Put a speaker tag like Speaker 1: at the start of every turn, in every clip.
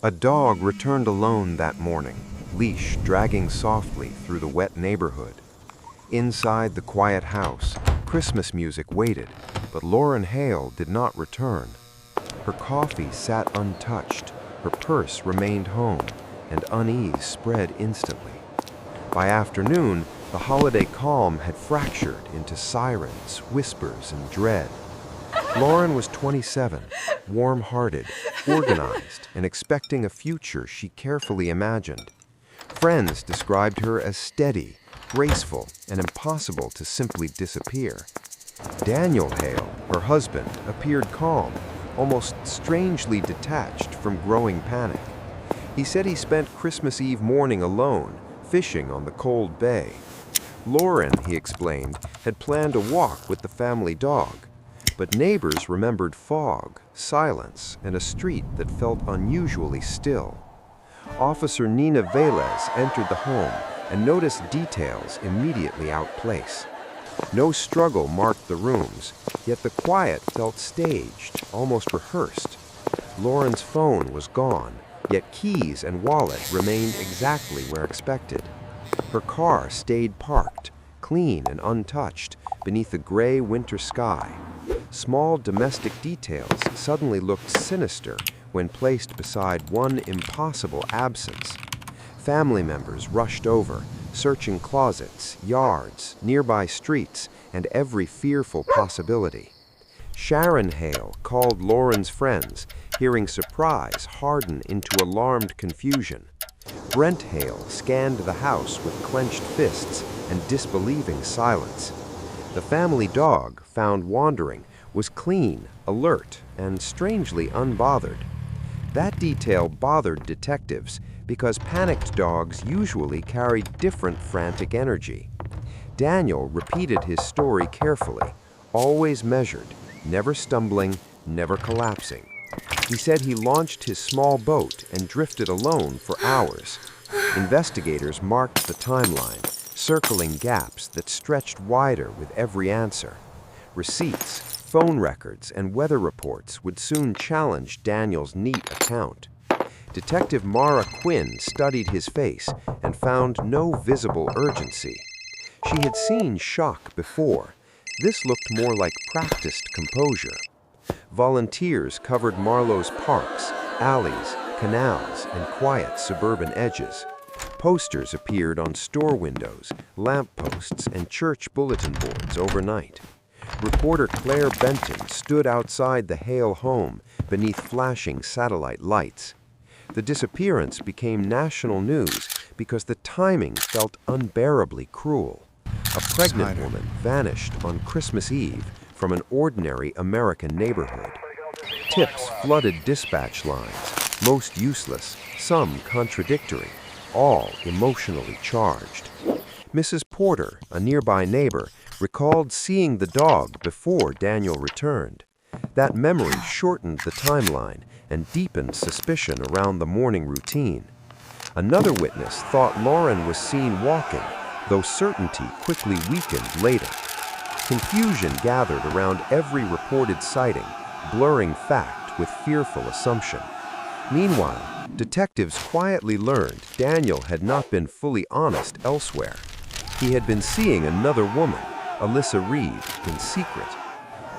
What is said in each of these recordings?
Speaker 1: A dog returned alone that morning, leash dragging softly through the wet neighborhood. Inside the quiet house, Christmas music waited, but Lauren Hale did not return. Her coffee sat untouched, her purse remained home, and unease spread instantly. By afternoon, the holiday calm had fractured into sirens, whispers, and dread. Lauren was 27, warm-hearted, organized, and expecting a future she carefully imagined. Friends described her as steady, graceful, and impossible to simply disappear. Daniel Hale, her husband, appeared calm, almost strangely detached from growing panic. He said he spent Christmas Eve morning alone, fishing on the cold bay. Lauren, he explained, had planned a walk with the family dog, but neighbors remembered fog, silence, and a street that felt unusually still. Officer Nina Velez entered the home and noticed details immediately out of place. No struggle marked the rooms, yet the quiet felt staged, almost rehearsed. Lauren's phone was gone, yet keys and wallet remained exactly where expected. Her car stayed parked, clean and untouched, beneath a gray winter sky. Small domestic details suddenly looked sinister when placed beside one impossible absence. Family members rushed over, searching closets, yards, nearby streets, and every fearful possibility. Sharon Hale called Lauren's friends, hearing surprise harden into alarmed confusion. Brent Hale scanned the house with clenched fists and disbelieving silence. The family dog, found wandering, was clean, alert, and strangely unbothered. That detail bothered detectives because panicked dogs usually carry different frantic energy. Daniel repeated his story carefully, always measured, never stumbling, never collapsing. He said he launched his small boat and drifted alone for hours. Investigators marked the timeline, circling gaps that stretched wider with every answer. Receipts, phone records, and weather reports would soon challenge Daniel's neat account. Detective Mara Quinn studied his face and found no visible urgency. She had seen shock before. This looked more like practiced composure. Volunteers covered Marlowe's parks, alleys, canals, and quiet suburban edges. Posters appeared on store windows, lampposts, and church bulletin boards overnight. Reporter Claire Benton stood outside the Hale home beneath flashing satellite lights. The disappearance became national news because the timing felt unbearably cruel. A pregnant woman vanished on Christmas Eve from an ordinary American neighborhood. Tips flooded dispatch lines, most useless, some contradictory, all emotionally charged. Mrs. Porter, a nearby neighbor, recalled seeing the dog before Daniel returned. That memory shortened the timeline and deepened suspicion around the morning routine. Another witness thought Lauren was seen walking, though certainty quickly weakened later. Confusion gathered around every reported sighting, blurring fact with fearful assumption. Meanwhile, detectives quietly learned Daniel had not been fully honest elsewhere. He had been seeing another woman, Alyssa Reed, in secret.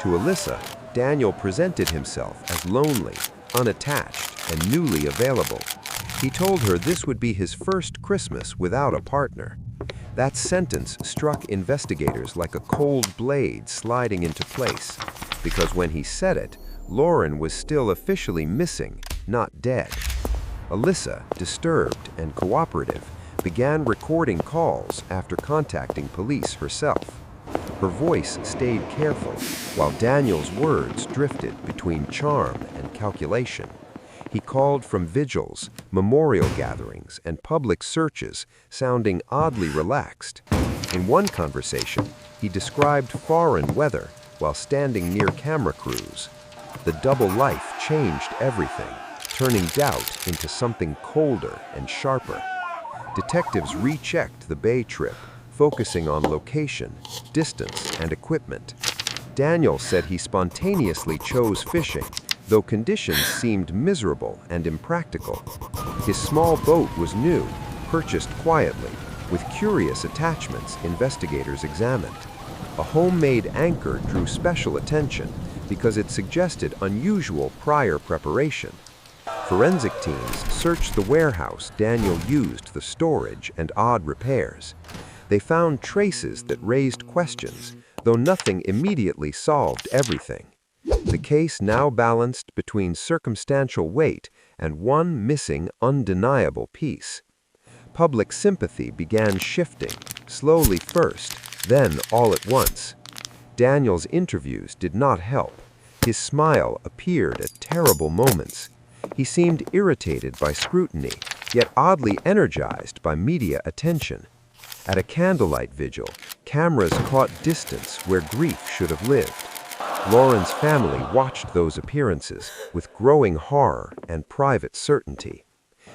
Speaker 1: To Alyssa, Daniel presented himself as lonely, unattached, and newly available. He told her this would be his first Christmas without a partner. That sentence struck investigators like a cold blade sliding into place, because when he said it, Lauren was still officially missing, not dead. Alyssa, disturbed and cooperative, began recording calls after contacting police herself. Her voice stayed careful, while Daniel's words drifted between charm and calculation. He called from vigils, memorial gatherings, and public searches, sounding oddly relaxed. In one conversation, he described foreign weather while standing near camera crews. The double life changed everything, turning doubt into something colder and sharper. Detectives rechecked the Bay trip, focusing on location, distance, and equipment. Daniel said he spontaneously chose fishing, though conditions seemed miserable and impractical. His small boat was new, purchased quietly, with curious attachments investigators examined. A homemade anchor drew special attention because it suggested unusual prior preparation. Forensic teams searched the warehouse Daniel used for storage and odd repairs. They found traces that raised questions, though nothing immediately solved everything. The case now balanced between circumstantial weight and one missing, undeniable piece. Public sympathy began shifting, slowly first, then all at once. Daniel's interviews did not help. His smile appeared at terrible moments. He seemed irritated by scrutiny, yet oddly energized by media attention. At a candlelight vigil, cameras caught distance where grief should have lived. Lauren's family watched those appearances with growing horror and private certainty.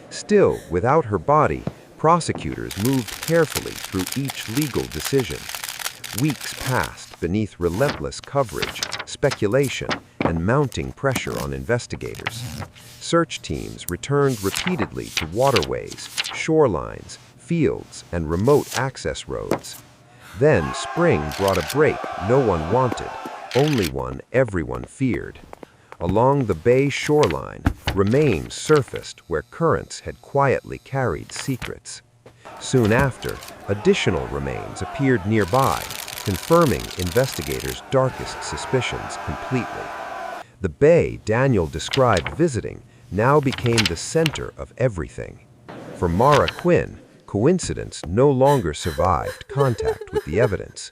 Speaker 1: Still, without her body, prosecutors moved carefully through each legal decision. Weeks passed beneath relentless coverage, speculation, and mounting pressure on investigators. Search teams returned repeatedly to waterways, shorelines, fields, and remote access roads. Then spring brought a break no one wanted, only one everyone feared. Along the bay shoreline, remains surfaced where currents had quietly carried secrets. Soon after, additional remains appeared nearby, confirming investigators' darkest suspicions completely. The bay Daniel described visiting now became the center of everything. For Mara Quinn, coincidence no longer survived contact with the evidence.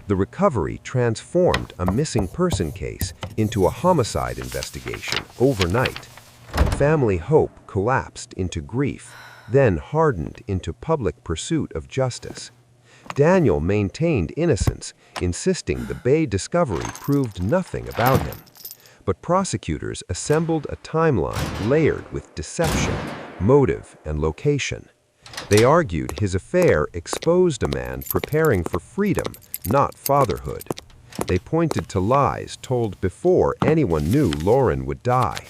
Speaker 1: The recovery transformed a missing person case into a homicide investigation overnight. Family hope collapsed into grief, then hardened into public pursuit of justice. Daniel maintained innocence, insisting the Bay discovery proved nothing about him. But prosecutors assembled a timeline layered with deception, motive, and location. They argued his affair exposed a man preparing for freedom, not fatherhood. They pointed to lies told before anyone knew Lauren would die.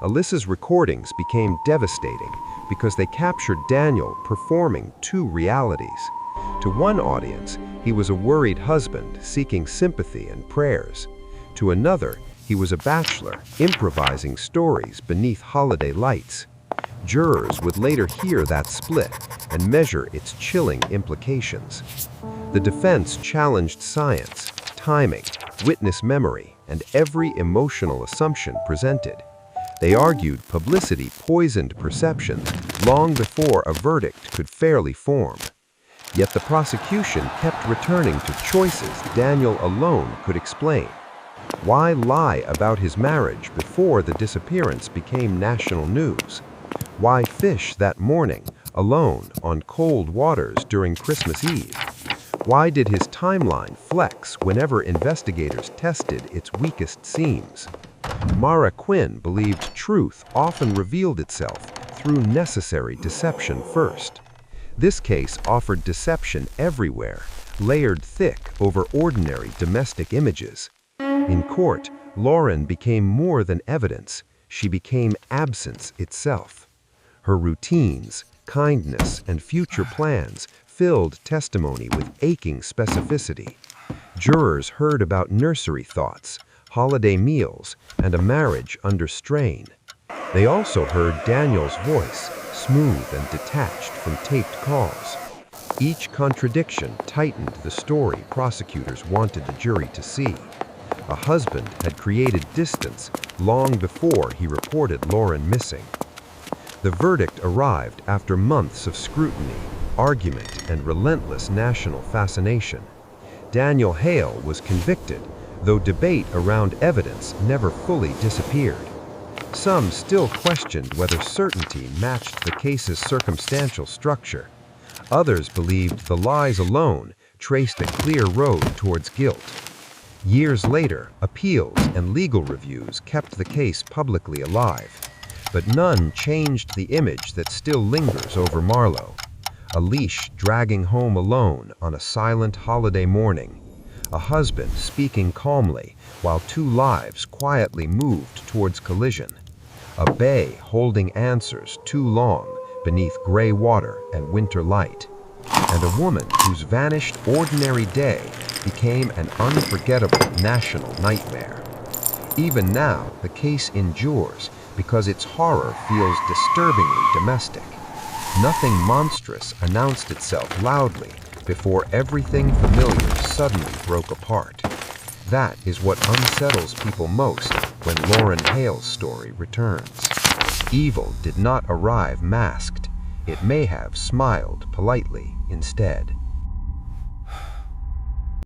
Speaker 1: Alyssa's recordings became devastating because they captured Daniel performing two realities. To one audience, he was a worried husband seeking sympathy and prayers. To another, he was a bachelor improvising stories beneath holiday lights. Jurors would later hear that split and measure its chilling implications. The defense challenged science, timing, witness memory, and every emotional assumption presented. They argued publicity poisoned perceptions long before a verdict could fairly form. Yet the prosecution kept returning to choices Daniel alone could explain. Why lie about his marriage before the disappearance became national news? Why fish that morning, alone, on cold waters during Christmas Eve? Why did his timeline flex whenever investigators tested its weakest seams? Mara Quinn believed truth often revealed itself through necessary deception first. This case offered deception everywhere, layered thick over ordinary domestic images. In court, Lauren became more than evidence. She became absence itself. Her routines, kindness, and future plans filled testimony with aching specificity. Jurors heard about nursery thoughts, holiday meals, and a marriage under strain. They also heard Daniel's voice, smooth and detached from taped calls. Each contradiction tightened the story prosecutors wanted the jury to see. A husband had created distance long before he reported Lauren missing. The verdict arrived after months of scrutiny, argument, and relentless national fascination. Daniel Hale was convicted, though debate around evidence never fully disappeared. Some still questioned whether certainty matched the case's circumstantial structure. Others believed the lies alone traced a clear road towards guilt. Years later, appeals and legal reviews kept the case publicly alive. But none changed the image that still lingers over Marlowe. A leash dragging home alone on a silent holiday morning. a husband speaking calmly while two lives quietly moved towards collision, a bay holding answers too long beneath gray water and winter light, and a woman whose vanished ordinary day became an unforgettable national nightmare. Even now, the case endures because its horror feels disturbingly domestic. Nothing monstrous announced itself loudly before everything familiar suddenly broke apart. That is what unsettles people most when Lauren Hale's story returns. Evil did not arrive masked. It may have smiled politely instead.